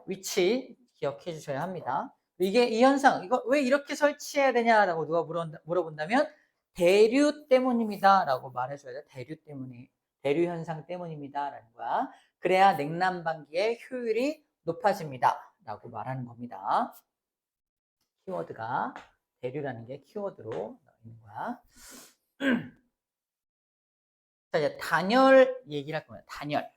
위치 기억해 주셔야 합니다. 이게 이 현상, 이거 왜 이렇게 설치해야 되냐라고 누가 물어본다면 대류 때문입니다 라고 말해줘야 돼. 대류 현상 때문입니다 라는 거야. 그래야 냉난방기의 효율이 높아집니다 라고 말하는 겁니다. 키워드가 대류라는 게 키워드로 나와 있는 거야. 자, 이제 단열 얘기를 할 겁니다. 단열.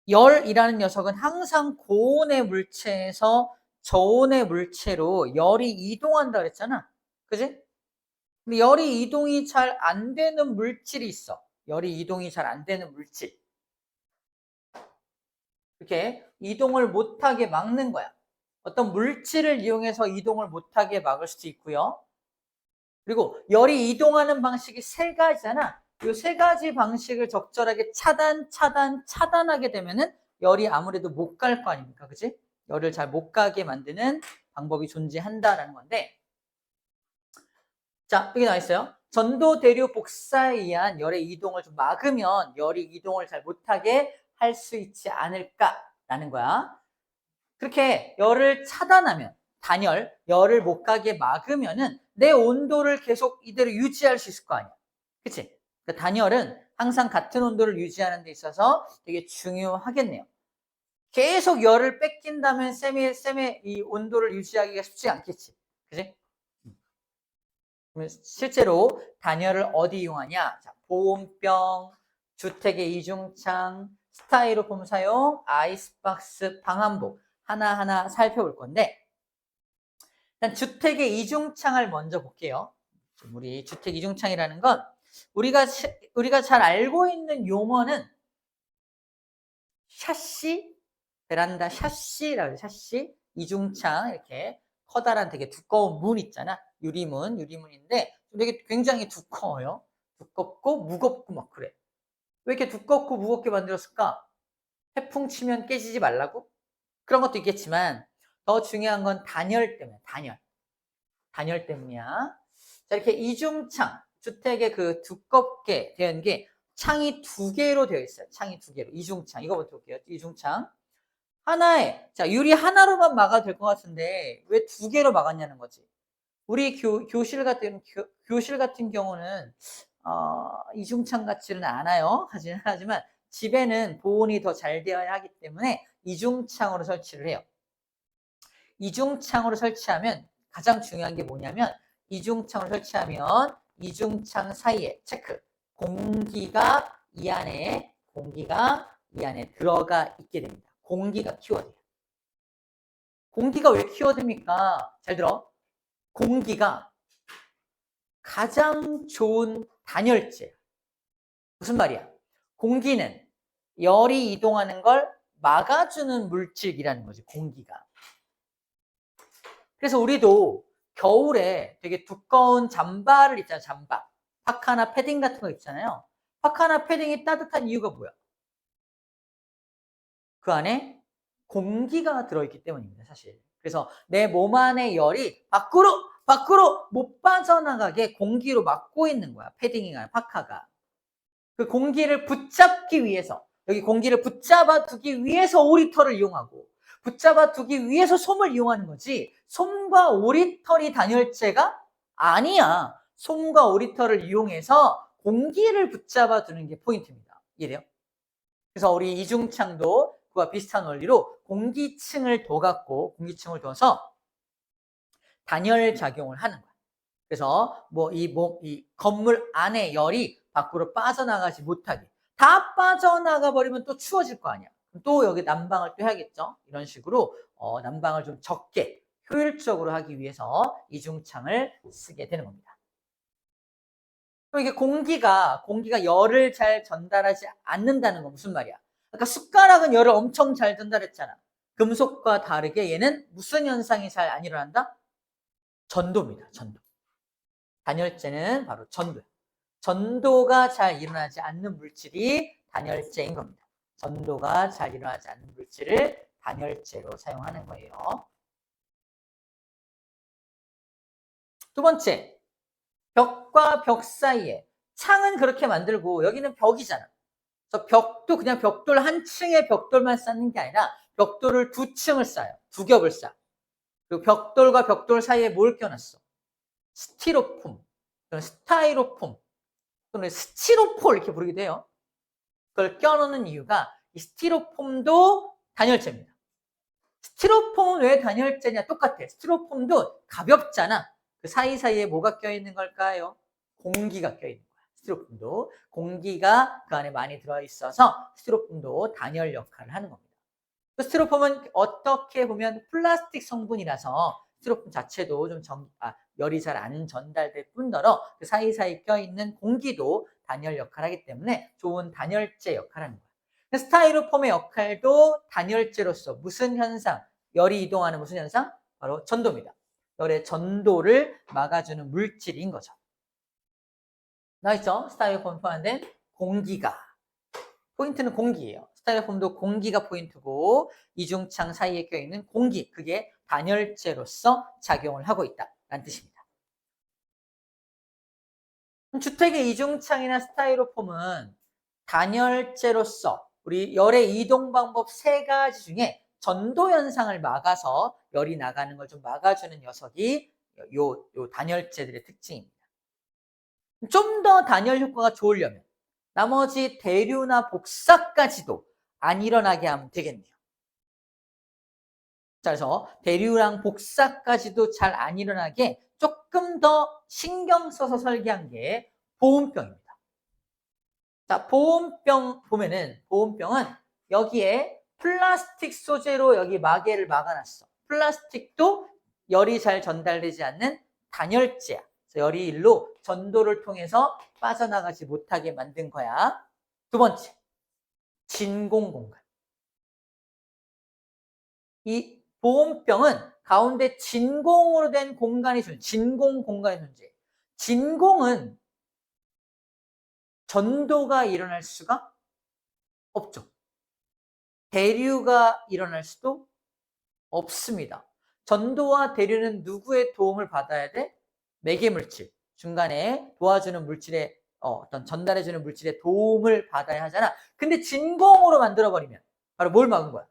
열이라는 녀석은 항상 고온의 물체에서 저온의 물체로 열이 이동한다 그랬잖아. 그지? 근데 열이 이동이 잘 안 되는 물질이 있어. 열이 이동이 잘 안 되는 물질. 이렇게 이동을 못하게 막는 거야. 어떤 물질을 이용해서 이동을 못하게 막을 수도 있고요. 그리고 열이 이동하는 방식이 세 가지잖아. 이 세 가지 방식을 적절하게 차단하게 되면은 열이 아무래도 못 갈 거 아닙니까? 그지? 열을 잘 못 가게 만드는 방법이 존재한다라는 건데. 자, 여기 나와 있어요. 전도, 대류, 복사에 의한 열의 이동을 좀 막으면 열이 이동을 잘 못하게 할 수 있지 않을까라는 거야. 그렇게 열을 차단하면, 열을 못 가게 막으면은 내 온도를 계속 이대로 유지할 수 있을 거 아니야. 그치? 그 단열은 항상 같은 온도를 유지하는 데 있어서 되게 중요하겠네요. 계속 열을 뺏긴다면 쌤의 이 온도를 유지하기가 쉽지 않겠지. 그치? 그러면 실제로 단열을 어디 이용하냐? 자, 보온병, 주택의 이중창, 스타이로폼 사용, 아이스박스, 방한복 하나하나 살펴볼 건데, 일단 주택의 이중창을 먼저 볼게요. 우리 주택 이중창이라는 건 우리가 잘 알고 있는 용어는 샤시, 베란다 샤시라고 해요. 샤시, 이중창 이렇게 커다란 되게 두꺼운 문 있잖아. 유리문인데 되게 굉장히 두꺼워요. 두껍고 무겁고 막 그래. 왜 이렇게 두껍고 무겁게 만들었을까? 태풍 치면 깨지지 말라고? 그런 것도 있겠지만 더 중요한 건 단열 때문에 단열 때문이야. 자, 이렇게 이중창, 주택에 그 두껍게 되어 게 창이 두 개로 되어 있어요. 창이 두 개로. 이중창. 이거부터 볼게요. 이중창. 하나에, 자, 유리 하나로만 막아도 될 것 같은데 왜 두 개로 막았냐는 거지. 우리 교실 같은 경우는 이중창 같지는 않아요. 하지만 집에는 보온이 더 잘 되어야 하기 때문에 이중창으로 설치를 해요. 이중창으로 설치하면 가장 중요한 게 뭐냐면 이중창으로 설치하면 이중창 사이에 체크. 공기가 이 안에 들어가 있게 됩니다. 공기가 키워드예요. 공기가 왜 키워드입니까? 잘 들어. 공기가 가장 좋은 단열재예요. 무슨 말이야? 공기는 열이 이동하는 걸 막아주는 물질이라는 거지, 공기가. 그래서 우리도 겨울에 되게 두꺼운 잠바를 입잖아요. 잠바. 파카나 패딩 같은 거 입잖아요. 파카나 패딩이 따뜻한 이유가 뭐야? 그 안에 공기가 들어있기 때문입니다. 사실. 그래서 내 몸 안의 열이 밖으로 못 빠져나가게 공기로 막고 있는 거야. 패딩이나 파카가. 그 공기를 붙잡기 위해서, 여기 공기를 붙잡아 두기 위해서 오리털을 이용하고 붙잡아 두기 위해서 솜을 이용하는 거지, 솜과 오리털이 단열재가 아니야. 솜과 오리털을 이용해서 공기를 붙잡아 두는 게 포인트입니다. 이해돼요? 그래서 우리 이중창도 그와 비슷한 원리로 공기층을 둬서 단열 작용을 하는 거야. 그래서 이 건물 안에 열이 밖으로 빠져나가지 못하게. 다 빠져나가 버리면 또 추워질 거 아니야. 또 여기 난방을 또 해야겠죠. 이런 식으로 난방을 좀 적게 효율적으로 하기 위해서 이중창을 쓰게 되는 겁니다. 그럼 이게 공기가 열을 잘 전달하지 않는다는 건 무슨 말이야? 아까 숟가락은 열을 엄청 잘 전달했잖아. 금속과 다르게 얘는 무슨 현상이 잘 안 일어난다? 전도입니다. 전도. 단열재는 바로 전도예요. 전도가 잘 일어나지 않는 물질이 단열재인 겁니다. 전도가 잘 일어나지 않는 물질을 단열재로 사용하는 거예요. 두 번째, 벽과 벽 사이에 창은 그렇게 만들고 여기는 벽이잖아. 그래서 벽도 그냥 벽돌 한 층의 벽돌만 쌓는 게 아니라 벽돌을 두 층을 쌓아요. 두 겹을 쌓아. 그리고 벽돌과 벽돌 사이에 뭘 껴놨어? 스티로폼, 스타이로폼, 또는 스티로폴 이렇게 부르기도 해요. 그걸 껴놓는 이유가 이 스티로폼도 단열재입니다. 스티로폼은 왜 단열재냐? 똑같아. 스티로폼도 가볍잖아. 그 사이사이에 뭐가 껴있는 걸까요? 공기가 껴있는 거야. 스티로폼도 공기가 그 안에 많이 들어있어서 스티로폼도 단열 역할을 하는 겁니다. 그 스티로폼은 어떻게 보면 플라스틱 성분이라서 스티로폼 자체도 좀 열이 잘 안 전달될 뿐더러 그 사이사이 껴있는 공기도 단열 역할을 하기 때문에 좋은 단열재 역할을 하는 거예요. 스타이로폼의 역할도 단열재로서 무슨 현상? 열이 이동하는 무슨 현상? 바로 전도입니다. 열의 전도를 막아주는 물질인 거죠. 나와있죠? 스타이로폼 포함된 공기가. 포인트는 공기예요. 스타이로폼도 공기가 포인트고 이중창 사이에 껴있는 공기, 그게 단열재로서 작용을 하고 있다는 뜻입니다. 주택의 이중창이나 스타이로폼은 단열재로서 우리 열의 이동 방법 세 가지 중에 전도 현상을 막아서 열이 나가는 걸 좀 막아주는 녀석이 요 단열재들의 특징입니다. 좀 더 단열 효과가 좋으려면 나머지 대류나 복사까지도 안 일어나게 하면 되겠네요. 자, 그래서 대류랑 복사까지도 잘 안 일어나게 조금 더 신경 써서 설계한 게 보온병입니다. 자, 보온병 보면은 보온병은 여기에 플라스틱 소재로 여기 마개를 막아놨어. 플라스틱도 열이 잘 전달되지 않는 단열재야. 그래서 열이 일로 전도를 통해서 빠져나가지 못하게 만든 거야. 두 번째, 진공 공간. 이 보온병은 가운데 진공으로 된 공간이 존재. 진공 공간이 존재. 진공은 전도가 일어날 수가 없죠. 대류가 일어날 수도 없습니다. 전도와 대류는 누구의 도움을 받아야 돼? 매개물질, 중간에 도와주는 물질의 어떤 전달해주는 물질의 도움을 받아야 하잖아. 근데 진공으로 만들어버리면 바로 뭘 막은 거야?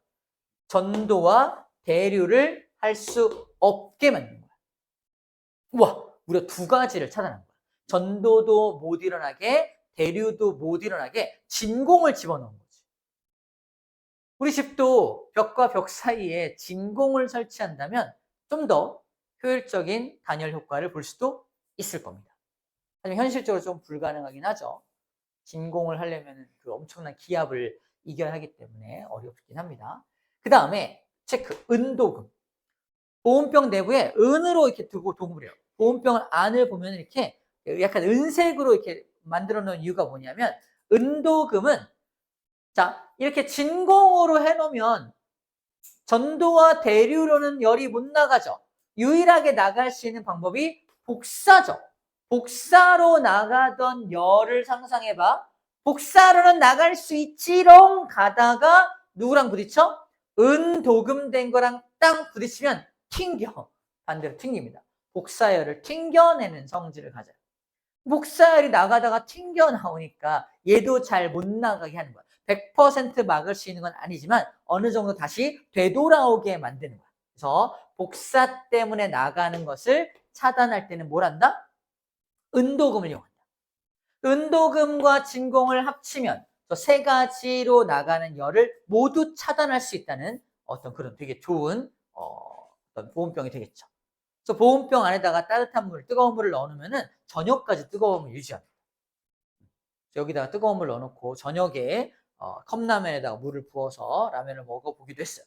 전도와 대류를 할 수 없게 만든 거야. 우와, 무려 두 가지를 차단한 거야. 전도도 못 일어나게, 대류도 못 일어나게 진공을 집어넣은 거지. 우리 집도 벽과 벽 사이에 진공을 설치한다면 좀 더 효율적인 단열 효과를 볼 수도 있을 겁니다. 하지만 현실적으로 좀 불가능하긴 하죠. 진공을 하려면 그 엄청난 기압을 이겨야 하기 때문에 어렵긴 합니다. 그 다음에 체크, 은도금. 보온병 내부에 은으로 이렇게 두고 도금을 해요. 보온병 안을 보면 이렇게 약간 은색으로 이렇게 만들어 놓은 이유가 뭐냐면 은도금은 자, 이렇게 진공으로 해놓으면 전도와 대류로는 열이 못 나가죠. 유일하게 나갈 수 있는 방법이 복사죠. 복사로 나가던 열을 상상해봐. 복사로는 나갈 수 있지롱 가다가 누구랑 부딪혀? 은도금된 거랑 땅 부딪히면 튕겨. 반대로 튕깁니다. 복사열을 튕겨내는 성질을 가져요. 복사열이 나가다가 튕겨 나오니까 얘도 잘 못 나가게 하는 거야. 100% 막을 수 있는 건 아니지만 어느 정도 다시 되돌아오게 만드는 거야. 그래서 복사 때문에 나가는 것을 차단할 때는 뭘 한다? 은도금을 이용한다. 은도금과 진공을 합치면 저 세 가지로 나가는 열을 모두 차단할 수 있다는 어떤 그런 되게 좋은 어떤 보온병이 되겠죠. 그래서 보온병 안에다가 따뜻한 물, 뜨거운 물을 넣어놓으면은 저녁까지 뜨거움을 유지합니다. 여기다가 뜨거운 물 넣어놓고 저녁에 컵라면에다가 물을 부어서 라면을 먹어보기도 했어요.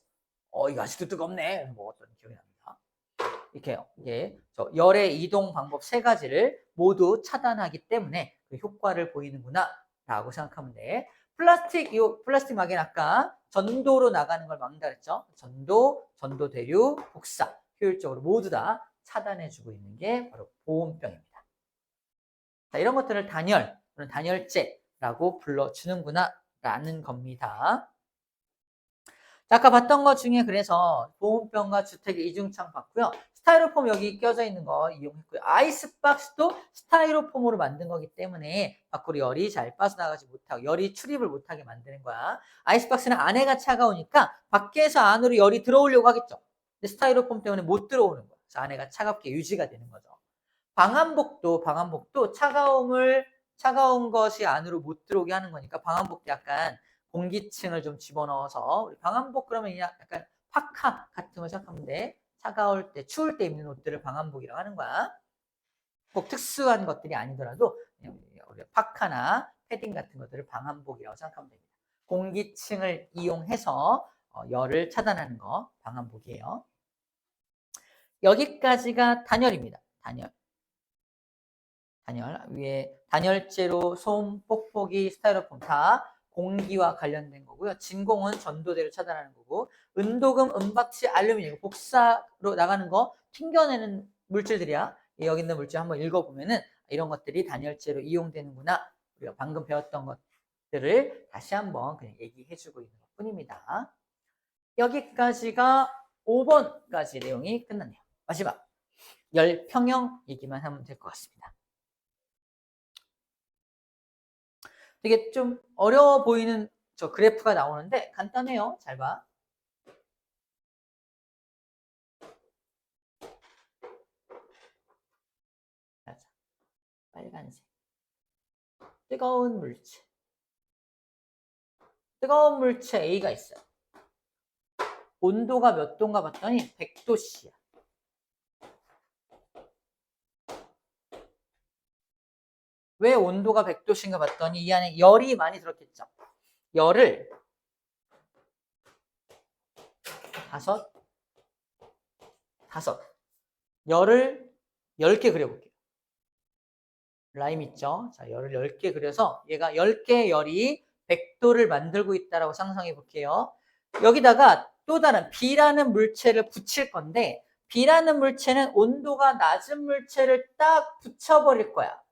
이거 아직도 뜨겁네. 먹었던 기억이 납니다. 이렇게요. 이게 열의 이동 방법 세 가지를 모두 차단하기 때문에 그 효과를 보이는구나 라고 생각하면 돼. 플라스틱 막에는 아까 전도로 나가는 걸 막는다 그랬죠. 전도 대류, 복사 효율적으로 모두 다 차단해주고 있는 게 바로 보온병입니다. 자, 이런 것들을 단열, 단열재라고 불러주는구나 라는 겁니다. 자, 아까 봤던 것 중에 그래서 보온병과 주택의 이중창 봤고요. 스타이로폼 여기 껴져 있는 거 이용했고요. 아이스박스도 스타이로폼으로 만든 거기 때문에 밖으로 열이 잘 빠져나가지 못하고 열이 출입을 못하게 만드는 거야. 아이스박스는 안에가 차가우니까 밖에서 안으로 열이 들어오려고 하겠죠. 근데 스타이로폼 때문에 못 들어오는 거야. 그래서 안에가 차갑게 유지가 되는 거죠. 방한복도 차가운 것이 안으로 못 들어오게 하는 거니까 방한복도 약간 공기층을 좀 집어넣어서 우리 방한복 그러면 약간 파카 같은 거 생각하면 돼. 차가울 때, 추울 때 입는 옷들을 방한복이라고 하는 거야. 꼭 특수한 것들이 아니더라도 우리 파카나 패딩 같은 것들을 방한복이라고 생각하면 됩니다. 공기층을 이용해서 열을 차단하는 거 방한복이에요. 여기까지가 단열입니다. 단열. 위에 단열재로 솜, 뽁뽁이, 스타이로폼 다 공기와 관련된 거고요. 진공은 전도대로 차단하는 거고, 은도금, 은박지, 알루미늄 복사로 나가는 거 튕겨내는 물질들이야. 여기 있는 물질 한번 읽어보면은 이런 것들이 단열재로 이용되는구나. 우리가 방금 배웠던 것들을 다시 한번 그냥 얘기해주고 있는 것 뿐입니다. 여기까지가 5번까지 내용이 끝났네요. 마지막 열평형 얘기만 하면 될 것 같습니다. 되게 좀 어려워 보이는 저 그래프가 나오는데 간단해요. 잘 봐. 자, 빨간색. 뜨거운 물체. 뜨거운 물체 A가 있어요. 온도가 몇 도인가 봤더니 100도씨야. 왜 온도가 100도씨인가 봤더니 이 안에 열이 많이 들었겠죠. 열을 5 열을 10개 그려볼게요. 라임 있죠? 자, 열을 10개 그려서 얘가 10개의 열이 100도를 만들고 있다고 상상해 볼게요. 여기다가 또 다른 B라는 물체를 붙일 건데 B라는 물체는 온도가 낮은 물체를 딱 붙여버릴 거야.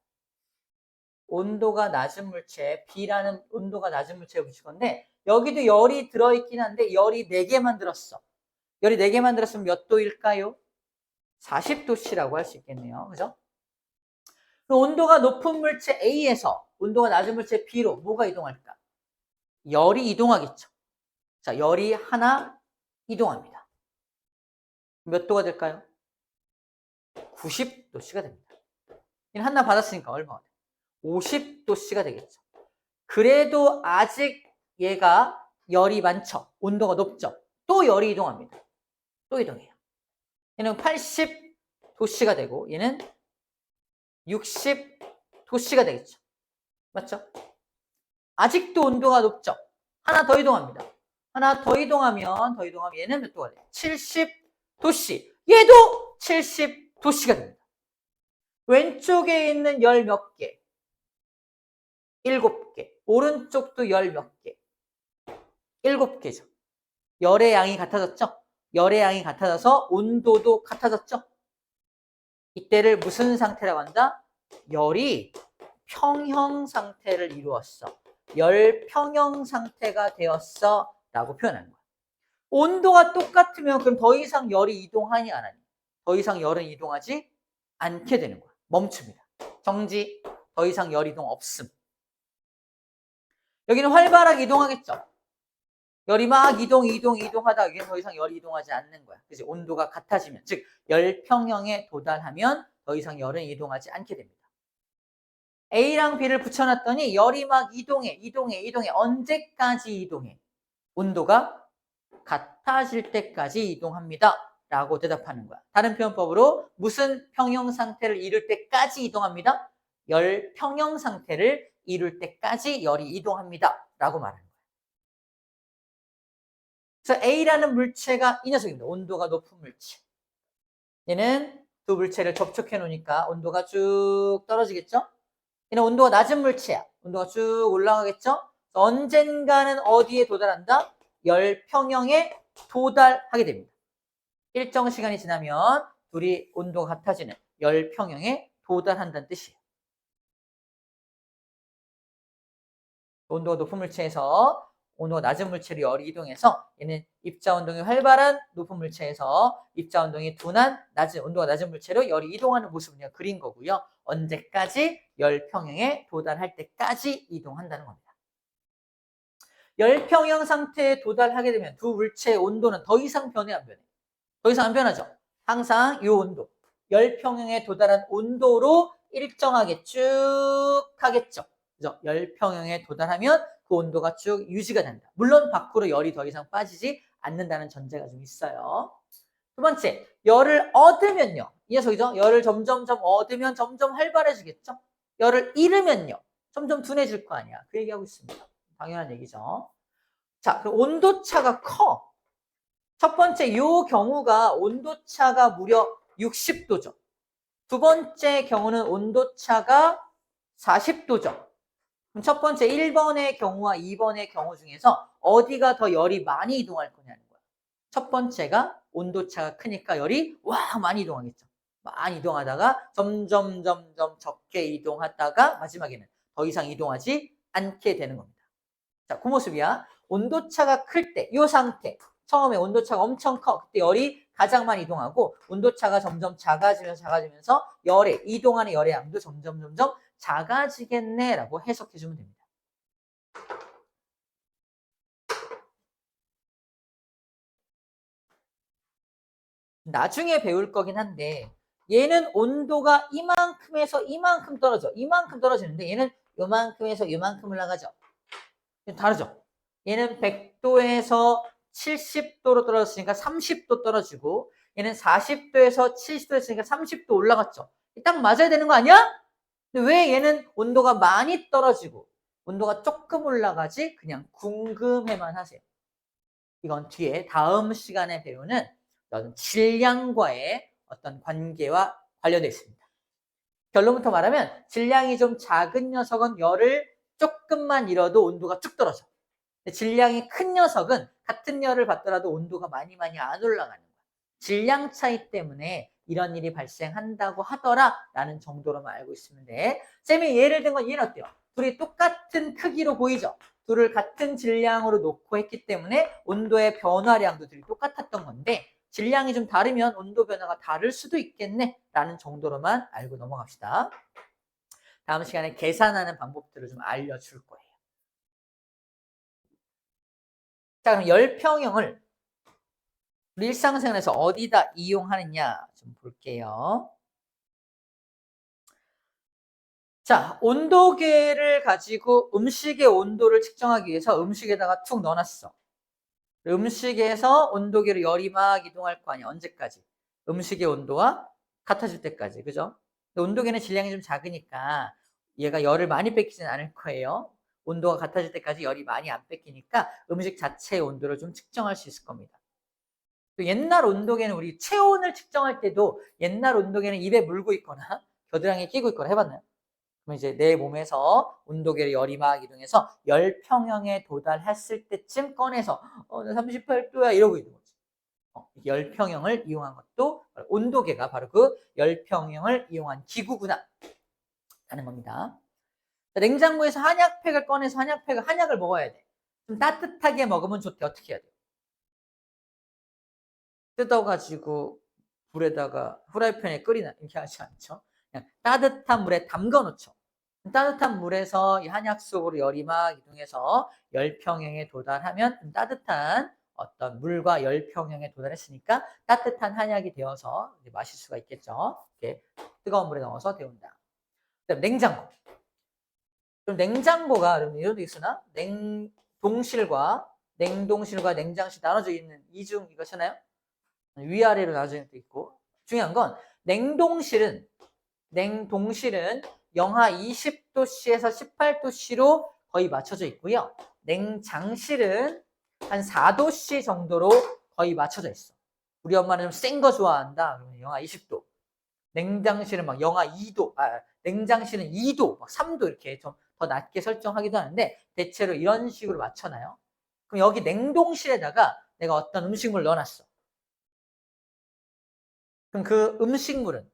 온도가 낮은 물체, B라는 온도가 낮은 물체를 붙일 건데 여기도 열이 들어있긴 한데 열이 4개 만들었어. 열이 4개 만들었으면 몇 도일까요? 40도씨라고 할 수 있겠네요. 그죠? 온도가 높은 물체 A에서 온도가 낮은 물체 B로 뭐가 이동할까? 열이 이동하겠죠. 자, 열이 하나 이동합니다. 몇 도가 될까요? 90도씨가 됩니다. 하나 받았으니까 얼마가 돼요? 50도씨가 되겠죠. 그래도 아직 얘가 열이 많죠. 온도가 높죠. 또 열이 이동합니다. 또 이동해요. 얘는 80도씨가 되고 얘는 60도씨가 되겠죠. 맞죠? 아직도 온도가 높죠. 하나 더 이동합니다. 하나 더 이동하면 얘는 몇 도가 돼요? 70도씨. 얘도 70도씨가 됩니다. 왼쪽에 있는 열 몇 개? 7개. 오른쪽도 열 몇 개? 7개죠. 열의 양이 같아졌죠? 열의 양이 같아져서 온도도 같아졌죠? 이때를 무슨 상태라고 한다? 열이 평형 상태를 이루었어. 열 평형 상태가 되었어 라고 표현하는 거야. 온도가 똑같으면 그럼 더 이상 열이 이동하니 안 하니? 더 이상 열은 이동하지 않게 되는 거야. 멈춥니다. 정지. 더 이상 열 이동 없음. 여기는 활발하게 이동하겠죠. 열이 막 이동하다가 여기는 더 이상 열이 이동하지 않는 거야. 그래서 온도가 같아지면, 즉 열평형에 도달하면 더 이상 열은 이동하지 않게 됩니다. A랑 B를 붙여놨더니 열이 막 이동해. 언제까지 이동해? 온도가 같아질 때까지 이동합니다. 라고 대답하는 거야. 다른 표현법으로 무슨 평형 상태를 이룰 때까지 이동합니다. 열 평형 상태를 이룰 때까지 열이 이동합니다. 라고 말하는 거야. 그래서 A라는 물체가 이 녀석입니다. 온도가 높은 물체. 얘는 두 물체를 접촉해 놓으니까 온도가 쭉 떨어지겠죠? 얘는 온도가 낮은 물체야. 온도가 쭉 올라가겠죠? 언젠가는 어디에 도달한다? 열평형에 도달하게 됩니다. 일정 시간이 지나면 둘이 온도가 같아지는 열평형에 도달한다는 뜻이에요. 온도가 높은 물체에서 온도가 낮은 물체로 열이 이동해서 얘는 입자 운동이 활발한 높은 물체에서 입자 운동이 둔한 온도가 낮은 물체로 열이 이동하는 모습을 그냥 그린 거고요. 언제까지? 열 평형에 도달할 때까지 이동한다는 겁니다. 열 평형 상태에 도달하게 되면 두 물체의 온도는 더 이상 변해 안 변해? 더 이상 안 변하죠. 항상 이 온도, 열 평형에 도달한 온도로 일정하게 쭉 하겠죠. 그죠? 열 평형에 도달하면 그 온도가 쭉 유지가 된다. 물론 밖으로 열이 더 이상 빠지지 않는다는 전제가 좀 있어요. 두 번째, 열을 얻으면요. 이 녀석이죠. 열을 점점 얻으면 점점 활발해지겠죠. 열을 잃으면요. 점점 둔해질 거 아니야. 그 얘기하고 있습니다. 당연한 얘기죠. 자, 그럼 온도차가 커. 첫 번째, 이 경우가 온도차가 무려 60도죠. 두 번째 경우는 온도차가 40도죠. 그럼 첫 번째 1번의 경우와 2번의 경우 중에서 어디가 더 열이 많이 이동할 거냐는 거야. 첫 번째가 온도차가 크니까 열이 많이 이동하겠죠. 많이 이동하다가 점점 적게 이동하다가 마지막에는 더 이상 이동하지 않게 되는 겁니다. 자, 그 모습이야. 온도차가 클 때, 이 상태. 처음에 온도차가 엄청 커. 그때 열이 가장 많이 이동하고 온도차가 점점 작아지면서 이동하는 열의 양도 점점 작아지겠네라고 해석해 주면 됩니다. 나중에 배울 거긴 한데 얘는 온도가 이만큼에서 이만큼 떨어져. 이만큼 떨어지는데 얘는 요만큼에서 요만큼 올라가죠. 다르죠? 얘는 100도에서 70도로 떨어졌으니까 30도 떨어지고 얘는 40도에서 70도였으니까 30도 올라갔죠. 딱 맞아야 되는 거 아니야? 근데 왜 얘는 온도가 많이 떨어지고 온도가 조금 올라가지? 그냥 궁금해만 하세요. 이건 뒤에 다음 시간에 배우는 어떤 질량과의 어떤 관계와 관련되어 있습니다. 결론부터 말하면 질량이 좀 작은 녀석은 열을 조금만 잃어도 온도가 쭉 떨어져. 질량이 큰 녀석은 같은 열을 받더라도 온도가 많이 안 올라가는 거야. 질량 차이 때문에 이런 일이 발생한다고 하더라 라는 정도로만 알고 있으면 돼. 쌤이 예를 든 건 얘는 어때요? 둘이 똑같은 크기로 보이죠? 둘을 같은 질량으로 놓고 했기 때문에 온도의 변화량도 둘이 똑같았던 건데 질량이 좀 다르면 온도 변화가 다를 수도 있겠네 라는 정도로만 알고 넘어갑시다. 다음 시간에 계산하는 방법들을 좀 알려줄 거예요. 자, 그럼 열평형을 우리 일상생활에서 어디다 이용하느냐 좀 볼게요. 자, 온도계를 가지고 음식의 온도를 측정하기 위해서 음식에다가 툭 넣어놨어. 음식에서 온도계로 열이 막 이동할 거 아니야. 언제까지? 음식의 온도와 같아질 때까지. 그죠? 온도계는 질량이 좀 작으니까 얘가 열을 많이 뺏기지는 않을 거예요. 온도가 같아질 때까지 열이 많이 안 뺏기니까 음식 자체의 온도를 좀 측정할 수 있을 겁니다. 또 옛날 온도계는 우리 체온을 측정할 때도 옛날 온도계는 입에 물고 있거나 겨드랑이에 끼고 있거나 해봤나요? 그럼 이제 내 몸에서 온도계를 열이 막 이동해서 열평형에 도달했을 때쯤 꺼내서 나 38도야 이러고 있는 거지. 열평형을 이용한 것도 온도계가 바로 그 열평형을 이용한 기구구나 라는 겁니다. 냉장고에서 한약팩을 꺼내서 한약을 먹어야 돼. 좀 따뜻하게 먹으면 좋대. 어떻게 해야 돼? 뜯어가지고 불에다가 후라이팬에 끓이나 이렇게 하지 않죠. 그냥 따뜻한 물에 담가 놓죠. 따뜻한 물에서 이 한약 속으로 열이 막 이동해서 열평형에 도달하면 따뜻한 어떤 물과 열평형에 도달했으니까 따뜻한 한약이 되어서 마실 수가 있겠죠. 이렇게 뜨거운 물에 넣어서 데운다. 그다음 냉장고. 그럼 냉장고가 이런 데 있으나 냉동실과 냉장실 나눠져 있는 이중 이것이잖아요. 위아래로 나눠져 있고 중요한 건 냉동실은 영하 20도씨에서 18도씨로 거의 맞춰져 있고요. 냉장실은 한 4도씨 정도로 거의 맞춰져 있어. 우리 엄마는 좀 센 거 좋아한다. 그러면 영하 20도. 냉장실은 막 영하 2도, 냉장실은 2도, 막 3도 이렇게 좀 더 낮게 설정하기도 하는데 대체로 이런 식으로 맞춰놔요. 그럼 여기 냉동실에다가 내가 어떤 음식물을 넣어놨어. 그럼 그 음식물은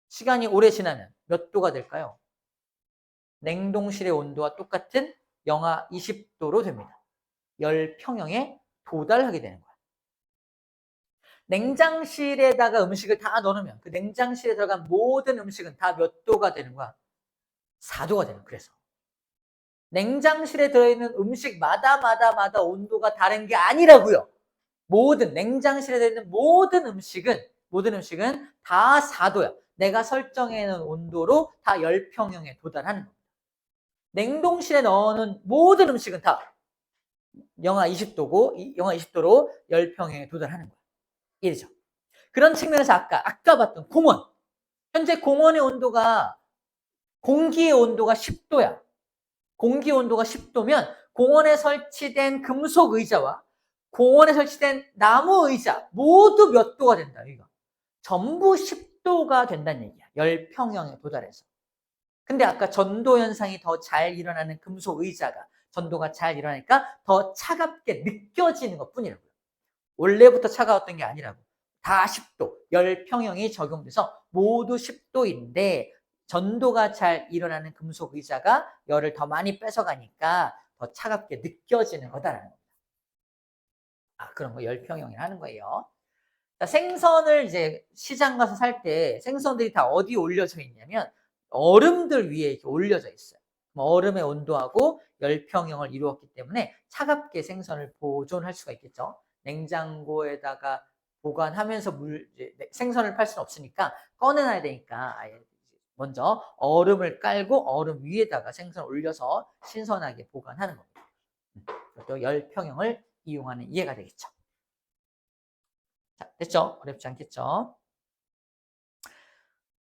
시간이 오래 지나면 몇 도가 될까요? 냉동실의 온도와 똑같은 영하 20도로 됩니다. 열 평형에 도달하게 되는 거야. 냉장실에다가 음식을 다 넣어놓으면 그 냉장실에 들어간 모든 음식은 다 몇 도가 되는 거야? 4도가 되는 거야. 그래서 냉장실에 들어있는 음식마다 온도가 다른 게 아니라고요. 모든 냉장실에 들어있는 모든 음식은 다 4도야. 내가 설정해 놓은 온도로 다 열평형에 도달하는 겁니다. 냉동실에 넣어놓은 모든 음식은 다 영하 20도고 영하 20도로 열평형에 도달하는 거야. 이래죠. 그런 측면에서 아까 봤던 공원. 현재 공원의 온도가 공기의 온도가 10도야. 공기 온도가 10도면 공원에 설치된 금속 의자와 공원에 설치된 나무 의자 모두 몇 도가 된다. 여기가. 전부 10도가 된다는 얘기야. 열평형에 도달해서. 근데 아까 전도 현상이 더 잘 일어나는 금속 의자가 전도가 잘 일어나니까 더 차갑게 느껴지는 것 뿐이라고요. 원래부터 차가웠던 게 아니라고. 다 10도, 열평형이 적용돼서 모두 10도인데 전도가 잘 일어나는 금속 의자가 열을 더 많이 뺏어가니까 더 차갑게 느껴지는 거다라는 겁니다. 그런 거 열평형이라 하는 거예요. 자, 생선을 이제 시장 가서 살 때 생선들이 다 어디 올려져 있냐면 얼음들 위에 이렇게 올려져 있어요. 얼음의 온도하고 열평형을 이루었기 때문에 차갑게 생선을 보존할 수가 있겠죠. 냉장고에다가 보관하면서 생선을 팔 수는 없으니까 꺼내놔야 되니까 먼저 얼음을 깔고 얼음 위에다가 생선을 올려서 신선하게 보관하는 겁니다. 또 열평형을 이용하는 이해가 되겠죠. 자, 됐죠? 어렵지 않겠죠?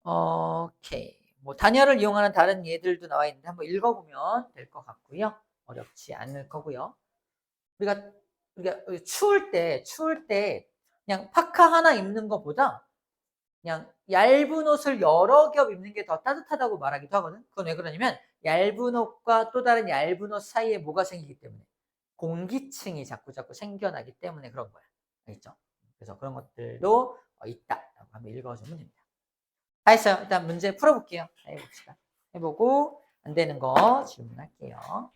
오케이. 뭐 단열을 이용하는 다른 예들도 나와 있는데 한번 읽어보면 될 것 같고요. 어렵지 않을 거고요. 우리가 추울 때 그냥 파카 하나 입는 것보다 그냥 얇은 옷을 여러 겹 입는 게 더 따뜻하다고 말하기도 하거든. 그건 왜 그러냐면 얇은 옷과 또 다른 얇은 옷 사이에 뭐가 생기기 때문에 공기층이 자꾸 생겨나기 때문에 그런 거야. 알겠죠? 그래서 그런 것들도 있다라고 한번 읽어주면 됩니다. 다 했어요. 일단 문제 풀어볼게요. 해봅시다. 해보고 안 되는 거 질문할게요.